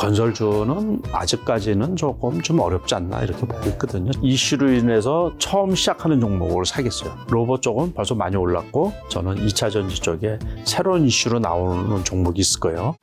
건설주는 아직까지는 조금 좀 어렵지 않나 이렇게 보고 있거든요. 이슈로 인해서 처음 시작하는 종목을 사겠어요. 로봇 쪽은 벌써 많이 올랐고 저는 2차 전지 쪽에 새로운 이슈로 나오는 종목이 있을 거예요.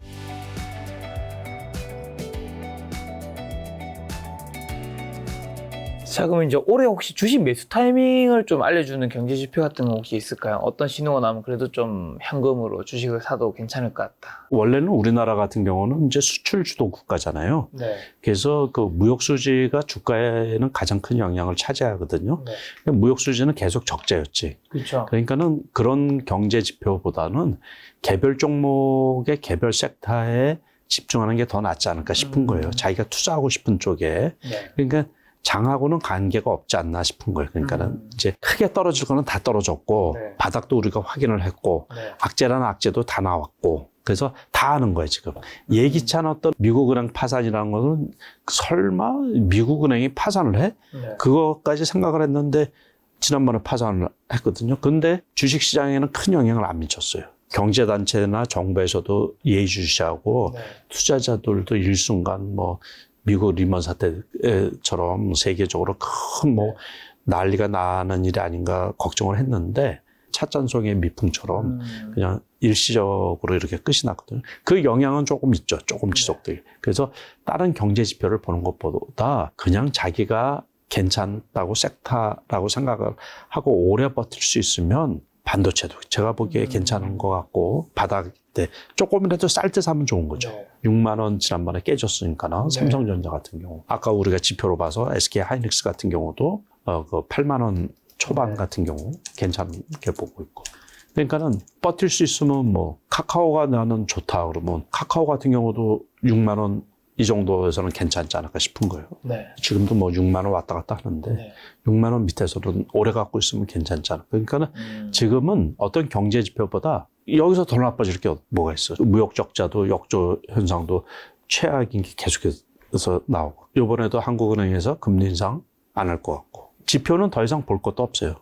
자, 그럼 이제 올해 혹시 주식 매수 타이밍을 좀 알려주는 경제 지표 같은 거 혹시 있을까요? 어떤 신호가 나면 그래도 좀 현금으로 주식을 사도 괜찮을 것 같다. 원래는 우리나라 같은 경우는 이제 수출 주도 국가잖아요. 네. 그래서 그 무역 수지가 주가에는 가장 큰 영향을 차지하거든요. 네. 무역 수지는 계속 적자였지. 그렇죠. 그러니까는 그런 경제 지표보다는 개별 종목의 개별 섹터에 집중하는 게 더 낫지 않을까 싶은 거예요. 자기가 투자하고 싶은 쪽에. 네. 그러니까 장하고는 관계가 없지 않나 싶은 거예요. 그러니까는 이제 크게 떨어질 거는 다 떨어졌고 네. 바닥도 우리가 확인을 했고 네. 악재라는 악재도 다 나왔고 그래서 다 아는 거예요 지금. 예기치 않았던 미국은행 파산이라는 것은 설마 미국은행이 파산을 해? 네. 그것까지 생각을 했는데 지난번에 파산을 했거든요. 근데 주식시장에는 큰 영향을 안 미쳤어요. 경제단체나 정부에서도 예의주시하고 네. 투자자들도 일순간 뭐 미국 리먼 사태처럼 세계적으로 큰 뭐 난리가 나는 일이 아닌가 걱정을 했는데 찻잔송이의 미풍처럼 그냥 일시적으로 이렇게 끝이 났거든요. 그 영향은 조금 있죠. 조금 지속되게. 그래서 다른 경제 지표를 보는 것보다 그냥 자기가 괜찮다고 섹터라고 생각을 하고 오래 버틸 수 있으면 반도체도 제가 보기에 괜찮은 것 같고 바닥 때 조금이라도 쌀 때 사면 좋은 거죠. 네. 6만 원 지난번에 깨졌으니까는 네. 삼성전자 같은 경우 아까 우리가 지표로 봐서 SK 하이닉스 같은 경우도 그 8만 원 초반 네. 같은 경우 괜찮게 보고 있고 그러니까는 버틸 수 있으면 뭐 카카오가 나는 좋다 그러면 카카오 같은 경우도 6만 원 이 정도에서는 괜찮지 않을까 싶은 거예요. 네. 지금도 뭐 6만 원 왔다 갔다 하는데 네. 6만 원 밑에서는 오래 갖고 있으면 괜찮지 않을까. 그러니까는 지금은 어떤 경제 지표보다 여기서 더 나빠질 게 뭐가 있어. 무역 적자도 역조 현상도 최악인 게 계속해서 나오고 이번에도 한국은행에서 금리 인상 안 할 것 같고 지표는 더 이상 볼 것도 없어요.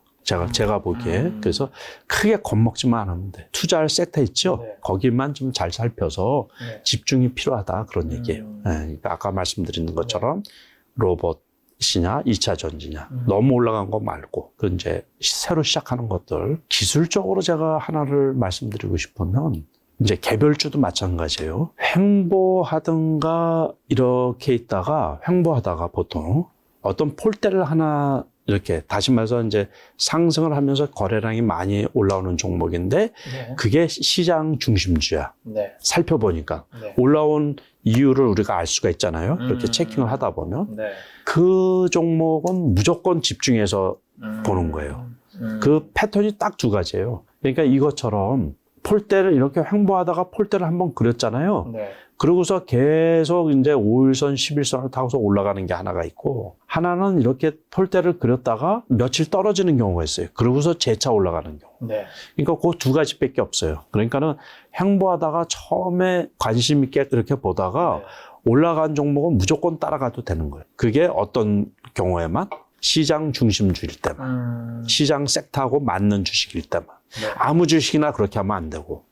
제가 보기에. 그래서 크게 겁먹지만 않으면 돼. 투자할 섹터 있죠? 네. 거기만 좀 잘 살펴서 네. 집중이 필요하다. 그런 얘기예요. 네, 그러니까 아까 말씀드린 것처럼 로봇이냐, 2차 전지냐. 너무 올라간 거 말고. 그 이제 새로 시작하는 것들. 기술적으로 제가 하나를 말씀드리고 싶으면 이제 개별주도 마찬가지예요. 횡보하든가 이렇게 있다가 횡보하다가 보통 어떤 폴대를 하나 이렇게 다시 말해서 이제 상승을 하면서 거래량이 많이 올라오는 종목인데 네. 그게 시장 중심주야. 네. 살펴보니까 네. 올라온 이유를 우리가 알 수가 있잖아요. 이렇게 체킹을 하다 보면 네. 그 종목은 무조건 집중해서 보는 거예요. 그 패턴이 딱 두 가지예요. 그러니까 이것처럼 폴대를 이렇게 횡보하다가 폴대를 한번 그렸잖아요. 네. 그러고서 계속 이제 5일선, 11선을 타고서 올라가는 게 하나가 있고, 하나는 이렇게 폴대를 그렸다가 며칠 떨어지는 경우가 있어요. 그러고서 재차 올라가는 경우. 네. 그러니까 그 두 가지밖에 없어요. 그러니까는 횡보하다가 처음에 관심 있게 이렇게 보다가 올라간 종목은 무조건 따라가도 되는 거예요. 그게 어떤 경우에만? 시장 중심주일 때만. 시장 섹터하고 맞는 주식일 때만. 네. 아무 주식이나 그렇게 하면 안 되고.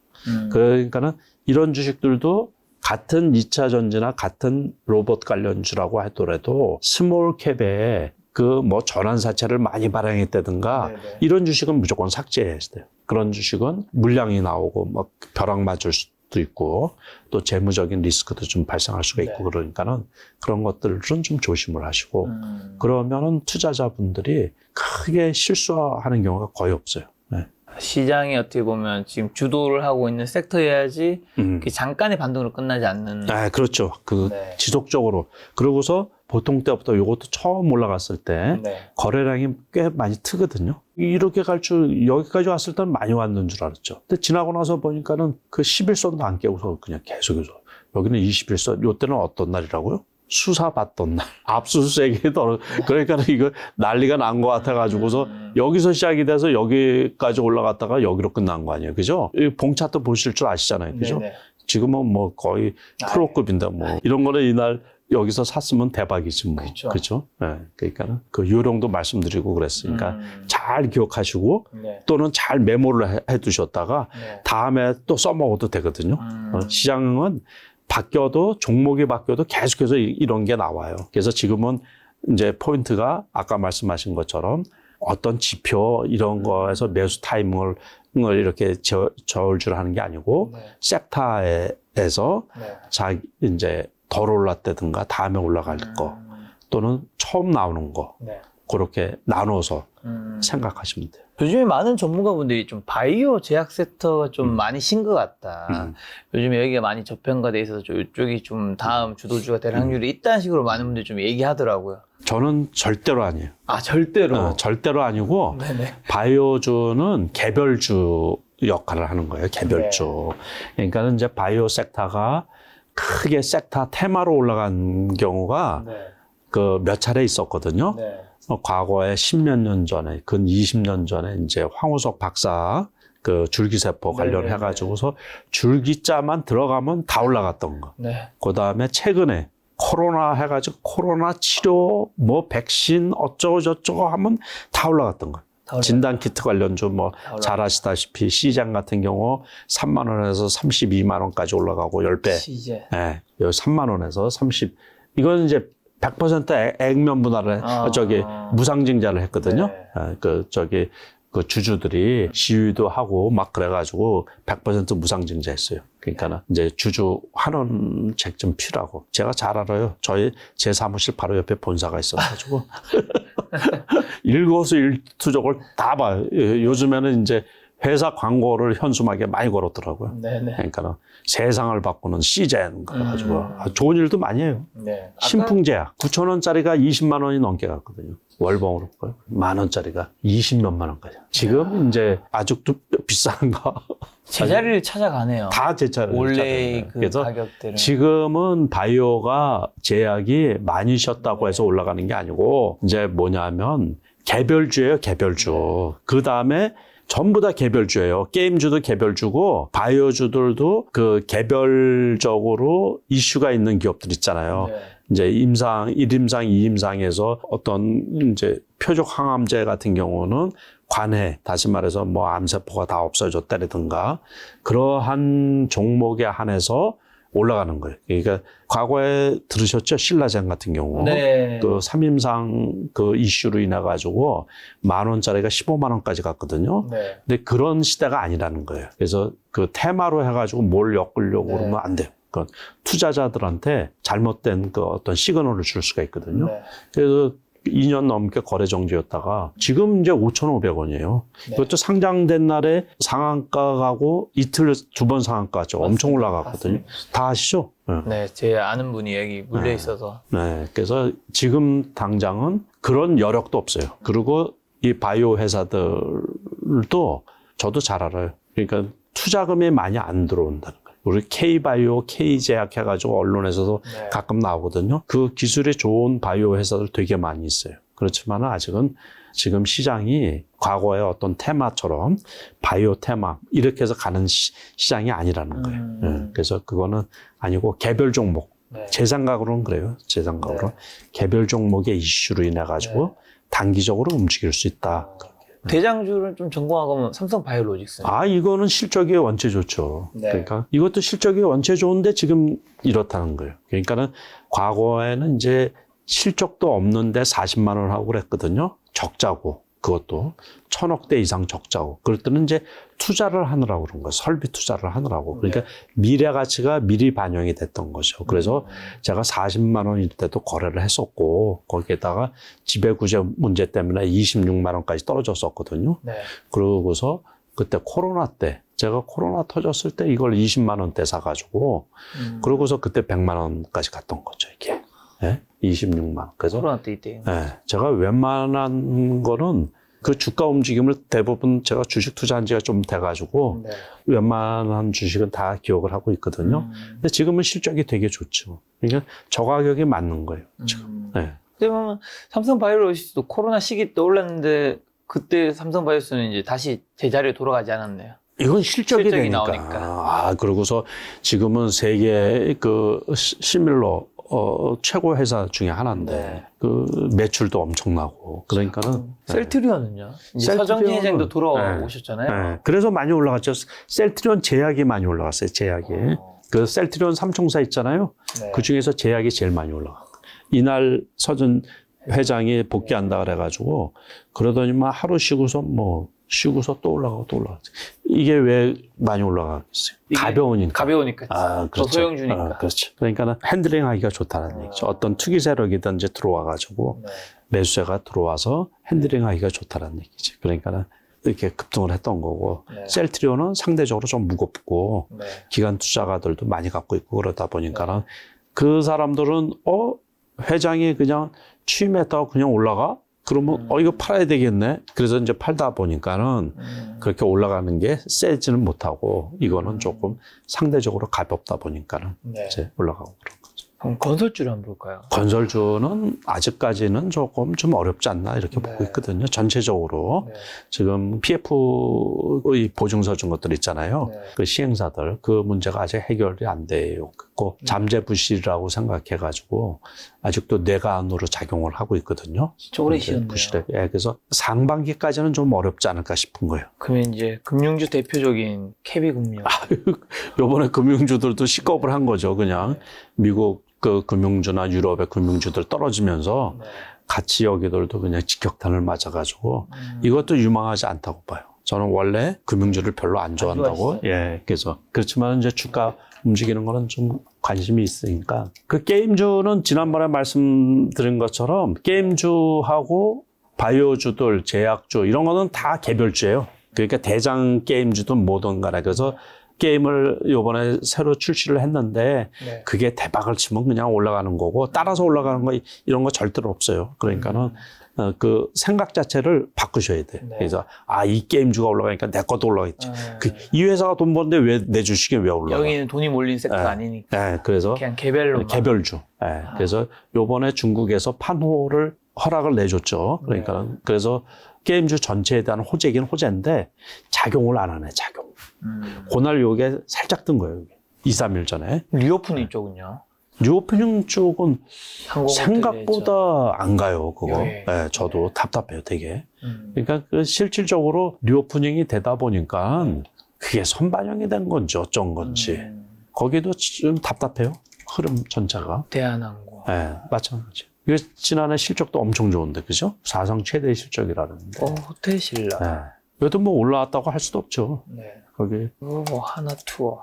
그러니까는 이런 주식들도 같은 2차 전지나 같은 로봇 관련주라고 하더라도 스몰 캡에 그 뭐 전환사채를 많이 발행했다든가 네네. 이런 주식은 무조건 삭제해야 돼요. 그런 주식은 물량이 나오고 뭐 벼락 맞을 수도 있고 또 재무적인 리스크도 좀 발생할 수가 있고 네. 그러니까는 그런 것들은 좀 조심을 하시고 그러면은 투자자분들이 크게 실수하는 경우가 거의 없어요. 네. 시장이 어떻게 보면 지금 주도를 하고 있는 섹터여야지 그 잠깐의 반등으로 끝나지 않는. 아, 그렇죠. 네. 지속적으로. 그러고서 보통 때부터 이것도 처음 올라갔을 때 네. 거래량이 꽤 많이 트거든요. 이렇게 갈 줄, 여기까지 왔을 때는 많이 왔는 줄 알았죠. 근데 지나고 나서 보니까는 그 11선도 안 깨고서 그냥 계속해서 여기는 21선, 요때는 어떤 날이라고요? 수사받던 날. 압수수색이 그러니까 이거 난리가 난 것 같아가지고서 여기서 시작이 돼서 여기까지 올라갔다가 여기로 끝난 거 아니에요. 그죠? 이 봉차트 보실 줄 아시잖아요. 그죠? 네네. 지금은 뭐 거의 프로급인데 뭐 이런 거는 이날 여기서 샀으면 대박이지 뭐. 그쵸. 그죠? 네. 그러니까는 그 요령도 말씀드리고 그랬으니까 잘 기억하시고 네. 또는 잘 메모를 해 두셨다가 네. 다음에 또 써먹어도 되거든요. 시장은 바뀌어도 종목이 바뀌어도 계속해서 이런 게 나와요. 그래서 지금은 이제 포인트가 아까 말씀하신 것처럼 어떤 지표 이런 거에서 매수 타이밍을 이렇게 저울질하는 게 아니고 네. 섹터에서 네. 이제 덜 올랐다든가 다음에 올라갈 거 또는 처음 나오는 거 네. 그렇게 나눠서 생각하시면 돼요. 요즘에 많은 전문가분들이 좀 바이오 제약 섹터가 좀 많이 신 것 같다. 요즘에 여기가 많이 저평가돼 있어서 이쪽이 좀 다음 주도주가 될 확률이 있다는 식으로 많은 분들이 좀 얘기하더라고요. 저는 절대로 아니에요. 아, 절대로? 절대로 아니고 네네. 바이오주는 개별주 역할을 하는 거예요. 개별주. 그러니까는 이제 바이오 섹터가 크게 섹터 테마로 올라간 경우가 네. 그 몇 차례 있었거든요. 네. 과거에 10몇 년 전에, 근 20년 전에 이제 황우석 박사 그 줄기세포 관련해 가지고서 줄기자만 들어가면 다 올라갔던 거. 네. 그 다음에 최근에 코로나 해가지고 코로나 치료 뭐 백신 어쩌고 저쩌고 하면 다 올라갔던 거. 진단키트 관련주 뭐 잘 아시다시피 시장 같은 경우 3만 원에서 32만 원까지 올라가고 10배. 시제. 예, 3만 원에서 30. 이건 이제 100% 액면 분할을 무상증자를 했거든요. 네. 그 주주들이 시위도 하고 막 그래가지고 100% 무상증자했어요. 그러니까는 이제 주주 환원책 좀 필요하고 제가 잘 알아요. 제 사무실 바로 옆에 본사가 있어가지고 일거수일투족을 다 봐요. 요즘에는 이제 회사 광고를 현수막에 많이 걸었더라고요. 네네. 그러니까는 세상을 바꾸는 시젠 그래가지고 좋은 일도 많이 해요. 네. 신풍제약 9,000원짜리가 20만 원이 넘게 갔거든요. 월봉으로 10,000원짜리가 20몇만 원까지. 지금 이제 아직도 비싼 거. 제자리를 찾아가네요. 다 제자리를 원래 그 그래서 가격대를. 지금은 바이오가 제약이 많이 쉬었다고 해서 올라가는 게 아니고 이제 뭐냐면 개별주예요, 개별주. 그 다음에 전부 다 개별주예요. 게임주도 개별주고 바이오주들도 그 개별적으로 이슈가 있는 기업들 있잖아요. 네. 이제 1임상, 2임상에서 어떤 이제 표적 항암제 같은 경우는 관해, 다시 말해서 뭐 암세포가 다 없어졌다든가 그러한 종목에 한해서 올라가는 거예요. 그러니까 과거에 들으셨죠? 신라젠 같은 경우. 네. 그 3임상 그 이슈로 인해 가지고 10,000원짜리가 15만 원까지 갔거든요. 네. 근데 그런 시대가 아니라는 거예요. 그래서 그 테마로 해가지고 뭘 엮으려고 그러면 안 돼요. 그 투자자들한테 잘못된 그 어떤 시그널을 줄 수가 있거든요. 네. 그래서 2년 넘게 거래 정지였다가 지금 이제 5,500원이에요. 네. 그것도 상장된 날에 상한가가고 이틀 2번 상한가죠. 엄청 올라갔거든요. 다 아시죠? 네. 네, 제 아는 분이 여기 물려 있어서. 네. 그래서 지금 당장은 그런 여력도 없어요. 그리고 이 바이오 회사들도 저도 잘 알아요. 그러니까 투자금이 많이 안 들어온다는 거예요. 우리 K바이오, K제약 해가지고 언론에서도 네. 가끔 나오거든요. 그 기술이 좋은 바이오 회사들 되게 많이 있어요. 그렇지만 아직은 지금 시장이 과거의 어떤 테마처럼 바이오 테마 이렇게 해서 가는 시장이 아니라는 거예요. 네. 그래서 그거는 아니고 개별 종목. 네. 제 생각으로는 그래요. 제 생각으로. 네. 개별 종목의 이슈로 인해 가지고 단기적으로 움직일 수 있다. 대장주를 좀 전공하면 삼성 바이오로직스. 이거는 실적이 원체 좋죠. 네. 그러니까 이것도 실적이 원체 좋은데 지금 이렇다는 거예요. 그러니까는 과거에는 이제 실적도 없는데 40만 원 하고 그랬거든요. 적자고 그것도 1,000억대 이상 적자고. 그럴 때는 이제 투자를 하느라고 그런 거예요. 설비 투자를 하느라고. 그러니까 미래 가치가 미리 반영이 됐던 거죠. 그래서 제가 40만 원일 때도 거래를 했었고 거기에다가 지배구조 문제 때문에 26만 원까지 떨어졌었거든요. 네. 그러고서 그때 코로나 때 제가 코로나 터졌을 때 이걸 20만 원대 사가지고 그러고서 그때 100만 원까지 갔던 거죠. 이게. 네? 26만 원. 그래서 코로나 때 이때. 네, 제가 웬만한 거는 그 주가 움직임을 대부분 제가 주식 투자한 지가 좀 돼가지고 네. 웬만한 주식은 다 기억을 하고 있거든요. 근데 지금은 실적이 되게 좋죠. 그러니까 저 가격이 맞는 거예요. 지금. 네. 근데 보면 삼성 바이오로직스도 코로나 시기 때 올랐는데 그때 삼성 바이오로직스는 이제 다시 제자리에 돌아가지 않았네요. 이건 실적이 되니까. 나오니까. 그러고서 지금은 세계 그 시밀러 최고 회사 중에 하나인데 네. 그 매출도 엄청나고 그러니까는 셀트리온은요? 이제 셀트리온은- 서정진 회장도 돌아오셨잖아요. 네. 그래서 많이 올라갔죠. 셀트리온 제약이 많이 올라갔어요. 제약이. 그 셀트리온 삼총사 있잖아요. 네. 그 중에서 제약이 제일 많이 올라가. 이날 서준 회장이 복귀한다 그래가지고 그러더니만 하루 쉬고서 또 올라가고 또 올라가지. 이게 왜 많이 올라가겠어요? 이게 가벼우니까. 가벼우니까. 그렇죠. 소용 주니까. 그렇죠. 그러니까는 핸들링하기가 좋다는 얘기죠. 어떤 투기 세력이든지 들어와가지고 네. 매수세가 들어와서 핸들링하기가 좋다는 얘기죠. 그러니까는 이렇게 급등을 했던 거고 네. 셀트리온은 상대적으로 좀 무겁고 네. 기관 투자가들도 많이 갖고 있고 그러다 보니까는 그 사람들은 회장이 그냥 취임했다고 그냥 올라가? 그러면 이거 팔아야 되겠네. 그래서 이제 팔다 보니까는 그렇게 올라가는 게 세지는 못하고 이거는 조금 상대적으로 가볍다 보니까는 네. 이제 올라가고 그런 거죠. 그럼 건설주를 한번 볼까요? 건설주는 아직까지는 조금 좀 어렵지 않나 이렇게 네. 보고 있거든요. 전체적으로 네. 지금 PF의 보증서 준 것들 있잖아요. 네. 그 시행사들 그 문제가 아직 해결이 안 돼요. 그 잠재 부실이라고 생각해가지고 아직도 뇌관으로 작용을 하고 있거든요. 진짜 오래 쉬었네요. 부실에. 예, 그래서 상반기까지는 좀 어렵지 않을까 싶은 거예요. 그러면 이제 금융주 대표적인 KB금융. 요번에 금융주들도 식겁을 한 거죠. 그냥 미국 그 금융주나 유럽의 금융주들 떨어지면서 네. 같이 여기들도 그냥 직격탄을 맞아가지고 이것도 유망하지 않다고 봐요. 저는 원래 금융주를 별로 안 좋아한다고. 좋아하시죠? 예, 그래서 그렇지만 이제 주가 움직이는 거는 좀 관심이 있으니까. 그 게임주는 지난번에 말씀드린 것처럼 게임주하고 바이오주들, 제약주 이런 거는 다 개별주예요. 그러니까 대장 게임주든 뭐든 간에 그래서 게임을 요번에 새로 출시를 했는데 네. 그게 대박을 치면 그냥 올라가는 거고 따라서 올라가는 거 이런 거 절대로 없어요. 그러니까는 그 생각 자체를 바꾸셔야 돼. 네. 그래서 이 게임주가 올라가니까 내 것도 올라가겠지. 네. 이 회사가 돈 버는데 왜 내 주식이 왜 올라가? 여기는 돈이 몰린 섹터가 네. 아니니까. 네, 그래서 그냥 개별로. 개별주. 네, 그래서 요번에 중국에서 판호를 허락을 내줬죠. 그러니까 그래서 게임주 전체에 대한 호재긴 호재인데 작용을 안 하네. 작용. 그날 요게 살짝 뜬 거예요. 2, 3일 전에. 리오프닝 쪽은요? 뉴오프닝 쪽은 항공 생각보다 안 가요, 그거. 예. 네, 저도 답답해요, 되게. 그러니까 그 실질적으로 리오프닝이 되다 보니까 그게 선반영이 된 건지 어쩐 건지. 거기도 좀 답답해요, 흐름 전체가. 대한항공. 네, 마찬가지. 이거 지난해 실적도 엄청 좋은데, 그죠? 사상 최대 실적이라는데. 호텔 신라. 네. 그래도 뭐 올라왔다고 할 수도 없죠. 네. 거기. 하나투어.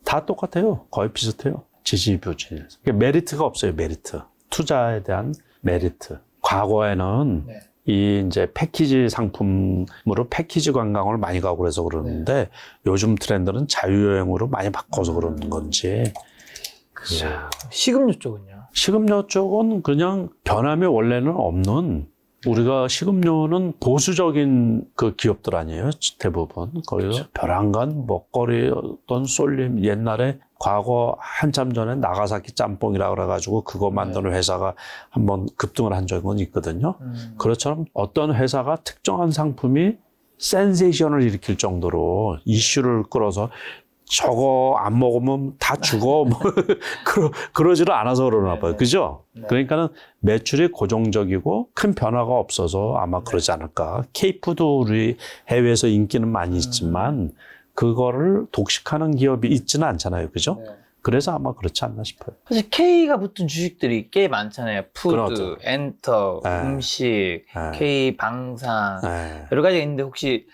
다 똑같아요. 거의 비슷해요. 지지표준에서. 메리트가 없어요, 메리트. 투자에 대한 메리트. 과거에는 네. 이 이제 패키지 상품으로 패키지 관광을 많이 가고 그래서 그러는데 요즘 트렌드는 자유여행으로 많이 바꿔서 그러는 건지. 그렇죠. 식음료 쪽은요? 식음료 쪽은 그냥 변함이 원래는 없는 우리가 식음료는 보수적인 그 기업들 아니에요? 대부분. 거기서 벼랑간, 먹거리, 어떤 쏠림, 옛날에 과거 한참 전에 나가사키 짬뽕이라 그래가지고 그거 만드는 회사가 한번 급등을 한 적은 있거든요. 그것처럼 어떤 회사가 특정한 상품이 센세이션을 일으킬 정도로 이슈를 끌어서 저거 안 먹으면 다 죽어. 뭐 그러지를 않아서 그러나 봐요. 그죠? 그러니까는 매출이 고정적이고 큰 변화가 없어서 아마 그러지 않을까. K푸드 우리 해외에서 인기는 많이 있지만 그거를 독식하는 기업이 있지는 않잖아요. 그죠? 그래서 아마 그렇지 않나 싶어요. 사실 K가 붙은 주식들이 꽤 많잖아요. 푸드, 그렇죠. 엔터, 네. 음식, 네. K 방산 네. 여러 가지가 있는데 혹시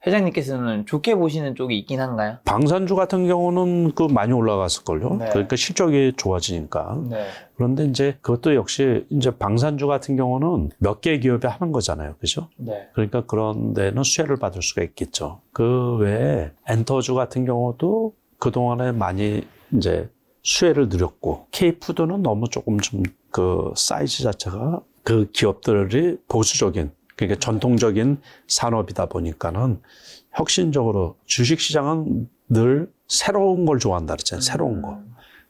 회장님께서는 좋게 보시는 쪽이 있긴 한가요? 방산주 같은 경우는 그 많이 올라갔을걸요. 네. 그러니까 실적이 좋아지니까. 네. 그런데 이제 그것도 역시 이제 방산주 같은 경우는 몇 개 기업이 하는 거잖아요. 그죠? 네. 그러니까 그런 데는 수혜를 받을 수가 있겠죠. 그 외에 엔터주 같은 경우도 그동안에 많이 이제 수혜를 누렸고 K푸드는 너무 조금 좀 그 사이즈 자체가 그 기업들이 보수적인 그러니까 전통적인 산업이다 보니까는 혁신적으로 주식시장은 늘 새로운 걸 좋아한다 그랬잖아요. 새로운 거.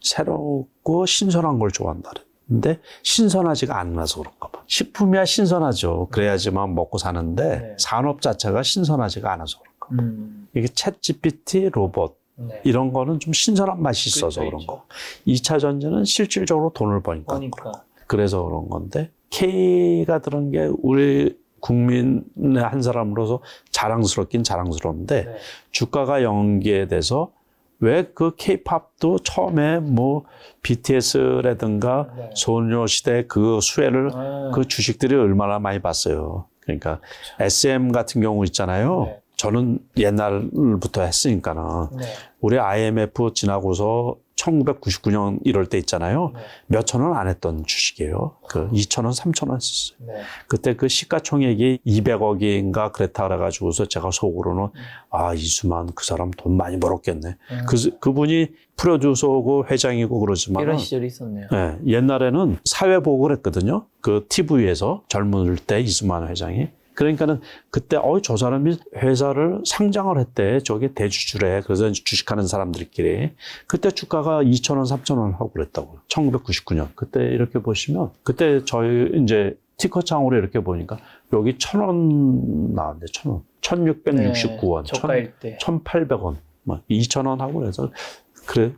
새롭고 신선한 걸 좋아한다. 근데 신선하지가 않아서 그런가 봐. 식품이야 신선하죠. 그래야지만 먹고 사는데 네. 산업 자체가 신선하지가 않아서 그런가 봐. 이게 챗 GPT, 로봇 네. 이런 거는 좀 신선한 맛이 있어서 그런 거. 2차 전지는 실질적으로 돈을 버니까. 그래서 그런 건데 K가 들은 게 우리 국민의 한 사람으로서 자랑스럽긴 자랑스러운데 네. 주가가 연계돼서 왜 그 케이팝도 처음에 뭐 BTS라든가 네. 소녀시대 그 수혜를 그 주식들이 얼마나 많이 봤어요. 그러니까 SM 같은 경우 있잖아요. 네. 저는 옛날부터 했으니까는 우리 IMF 지나고서 1999년 이럴 때 있잖아요. 몇천 원 안 했던 주식이에요. 그 2,000원, 3,000원 했었어요. 그때 그 시가총액이 200억인가 그랬다 그래가지고서 제가 속으로는 아, 이수만 그 사람 돈 많이 벌었겠네. 그분이 프로듀서고 회장이고 그러지만 이런 시절이 있었네요. 네, 옛날에는 사회보고를 했거든요. 그 TV에서 젊을 때 이수만 회장이. 그러니까는 그때 저 사람이 회사를 상장을 했대. 저게 대주주래. 그래서 주식하는 사람들끼리. 그때 주가가 2,000원, 3,000원 하고 그랬다고요. 1999년. 그때 이렇게 보시면 그때 저희 이제 티커창으로 이렇게 보니까 여기 1,000원 나왔는데 1,000원. 1,669원. 저가일 때. 1,800원. 뭐 2,000원 하고 그래서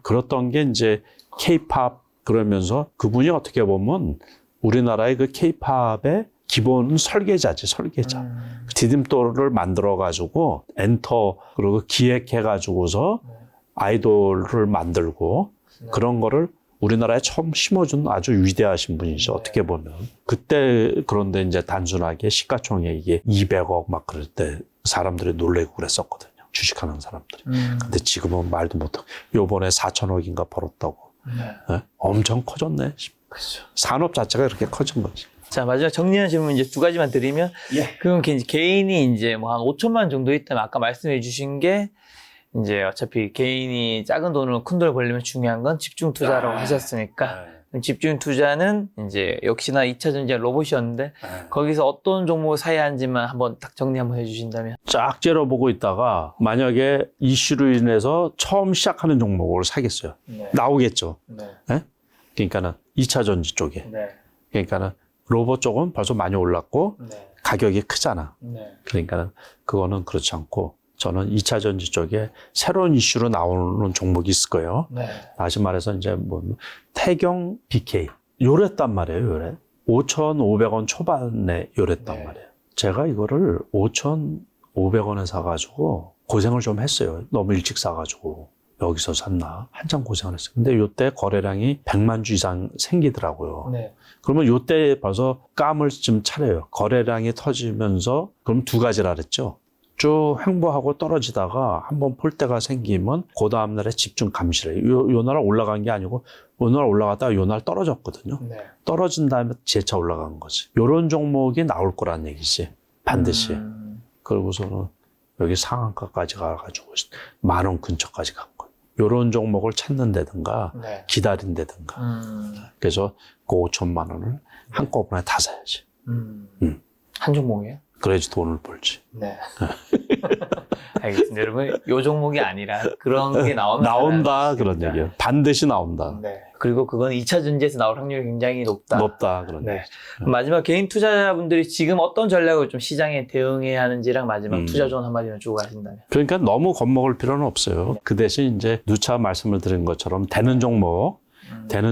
그랬던 게 이제 K-팝 그러면서 그분이 어떻게 보면 우리나라의 그 K-팝의 기본 설계자지, 설계자. 디딤돌을 만들어가지고, 엔터, 그리고 기획해가지고서 아이돌을 만들고, 그런 거를 우리나라에 처음 심어준 아주 위대하신 분이죠, 어떻게 보면. 그때, 그런데 이제 단순하게 시가총액이 200억 막 그럴 때 사람들이 놀래고 그랬었거든요. 주식하는 사람들이. 근데 지금은 말도 못하고, 요번에 4천억인가 벌었다고. 네? 엄청 커졌네. 그렇죠. 산업 자체가 이렇게 커진 거지. 자, 마지막 정리한 질문 이제 두 가지만 드리면, 그럼 개인이 이제 뭐 한 5천만 정도 있다면 아까 말씀해 주신 게, 이제 어차피 개인이 작은 돈으로 큰 돈을 벌려면 중요한 건 집중 투자라고 하셨으니까, 집중 투자는 이제 역시나 2차 전지와 로봇이었는데, 거기서 어떤 종목을 사야 하는지만 한번 딱 정리 한번 해 주신다면. 쫙 째려보고 있다가 만약에 이슈로 인해서 처음 시작하는 종목을 사겠어요. 나오겠죠. 네? 그러니까는 2차 전지 쪽에. 그러니까는 로봇 쪽은 벌써 많이 올랐고 가격이 크잖아. 그러니까는 그거는 그렇지 않고 저는 2차 전지 쪽에 새로운 이슈로 나오는 종목이 있을 거예요. 다시 말해서 이제 뭐 태경 BK 요랬단 말이에요. 요래 5,500원 초반에 요랬단 말이에요. 제가 이거를 5,500원에 사가지고 고생을 좀 했어요. 너무 일찍 사가지고 여기서 샀나 한참 고생을 했어요. 근데 요때 거래량이 100만 주 이상 생기더라고요. 그러면 요때 벌써 깜을 좀 차려요. 거래량이 터지면서 그럼 두 가지라 그랬죠. 쭉 횡보하고 떨어지다가 한번 볼 때가 생기면 그 다음날에 집중 감시를 해요. 요 날 올라간 게 아니고 요 날 올라갔다가 요 날 떨어졌거든요. 떨어진 다음에 재차 올라간 거지. 요런 종목이 나올 거란 얘기지. 반드시. 그러고서는 여기 상한가까지 가가지고 10,000원 근처까지 간 거예요. 요런 종목을 찾는다든가 기다린다든가. 그래서 그 5천만 원을 한꺼번에 다 사야지. 한 종목이에요? 그래야지 돈을 벌지. 알겠습니다. 여러분, 요 종목이 아니라 그런 게 나온다 그런 얘기예요. 반드시 나온다. 그리고 그건 2차 전지에서 나올 확률이 굉장히 높다. 높다 그런 얘기. 마지막 개인 투자자분들이 지금 어떤 전략을 좀 시장에 대응해야 하는지랑 마지막 투자 조언 한마디만 주고 가신다면. 그러니까 너무 겁먹을 필요는 없어요. 그 대신 이제 누차 말씀을 드린 것처럼 되는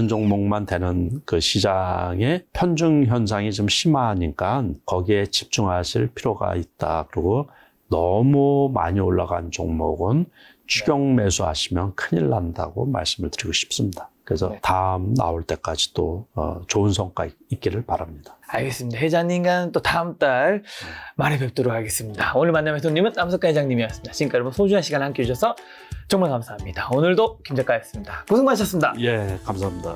종목만 되는 그 시장의 편중 현상이 좀 심하니까 거기에 집중하실 필요가 있다. 그리고 너무 많이 올라간 종목은 추격 매수하시면 큰일 난다고 말씀을 드리고 싶습니다. 그래서 다음 나올 때까지 또 좋은 성과 있기를 바랍니다. 알겠습니다. 회장님과는 또 다음 달 말에 뵙도록 하겠습니다. 오늘 만난 회장님은 남석가 회장님이었습니다. 지금까지 여러분 소중한 시간 함께 해주셔서 정말 감사합니다. 오늘도 김 작가였습니다. 고생 많으셨습니다. 예, 감사합니다.